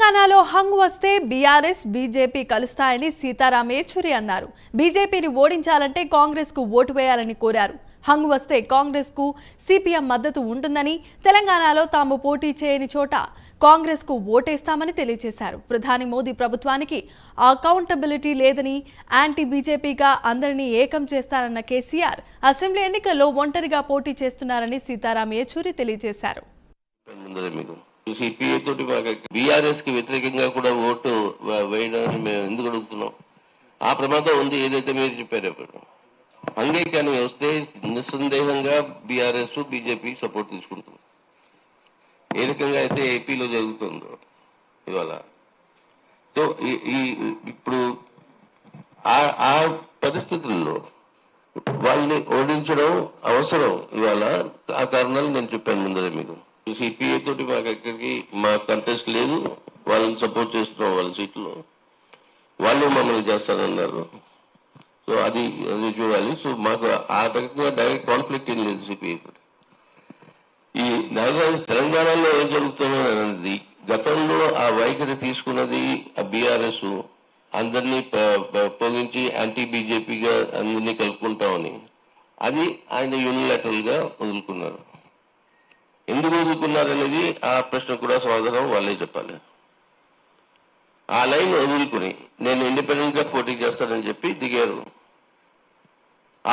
తెలంగాణలో హంగ్ వస్తే BRS BJP కలుస్తాయని Sitaram Yechury అన్నారు. బీజేపీని ఓడించాలంటే కాంగ్రెస్ కు ఓటు వేయాలని కోరారు. హంగ్ వస్తే కాంగ్రెస్ కు సిపిఎం మద్దతు ఉంటుందని, తెలంగాణలో తాము పోటీ చేయని చోట కాంగ్రెస్ కు ఓటేస్తామని తెలియజేశారు. ప్రధాని మోదీ ప్రభుత్వానికి అకౌంటబిలిటీ లేదని, యాంటీ బీజేపీగా అందరినీ ఏకం చేస్తారన్న కేసీఆర్ అసెంబ్లీ ఎన్నికల్లో ఒంటరిగా పోటీ చేస్తున్నారని సీతారాం యేచూరి తెలియజేశారు. సిపిఐ తోటి బీఆర్ఎస్ కి వ్యతిరేకంగా కూడా ఓటు వేయడానికి మేము ఎందుకు అడుగుతున్నాం? ఆ ప్రమాదం ఉంది, ఏదైతే మీరు చెప్పారు. అప్పుడు అంగీకారం వస్తే నిస్సందేహంగా బీఆర్ఎస్ బీజేపీ సపోర్ట్ తీసుకుంటుంది. ఏ రకంగా అయితే ఏపీలో జరుగుతుందో ఇవాళ. సో ఇప్పుడు ఆ పరిస్థితుల్లో వాళ్ళని ఓడించడం అవసరం ఇవాళ. ఆ కారణాలు నేను చెప్పాను ముందరే మీకు. సిపిఐ తోటి మాకు ఎక్కడికి మా కంటెస్ట్ లేదు, వాళ్ళని సపోర్ట్ చేస్తున్నాం. వాళ్ళ సీట్లో వాళ్ళు మమ్మల్ని చేస్తారన్నారు. సో అది చూడాలి. సో మాకు ఆ రకంగా డైరెక్ట్ కాన్ఫ్లిక్ట్ ఏం లేదు సిపిఐ తోటి. ఈ తెలంగాణలో ఏం జరుగుతున్నది, గతంలో ఆ వైఖరి తీసుకున్నది ఆ బీఆర్ఎస్ అందరినీ పొగించి యాంటీ బీజేపీగా అందరినీ కలుపుకుంటామని, అది ఆయన యూనిలాటరల్ గా వదులుకున్నారు. ఎందుకు వదులుకున్నారనేది ఆ ప్రశ్న కూడా సమాధానం వాళ్ళే చెప్పాలి. ఆ లైన్ వదులుకుని నేను ఇండిపెండెంట్ గా పోటీ చేస్తానని చెప్పి దిగారు.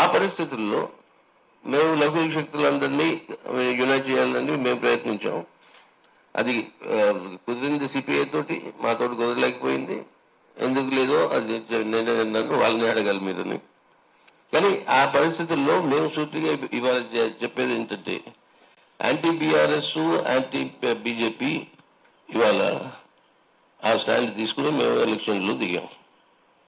ఆ పరిస్థితుల్లో మేము లఘు శక్తులందరినీ యునైట్ చేయాలని మేము ప్రయత్నించాం. అది కుదిరింది సిపిఐ తోటి, మాతోటి కుదరలేకపోయింది. ఎందుకు లేదో అది నేనే అన్నాను, వాళ్ళని అడగాలి మీరని. కానీ ఆ పరిస్థితుల్లో మేము సూటిగా ఇవాళ చెప్పేది ఏంటంటే, యాంటీ బీఆర్ఎస్ యాంటీ బీజేపీ ఇవాళ ఆ స్టాండ్ తీసుకుని మేము ఎలక్షన్లో దిగాం.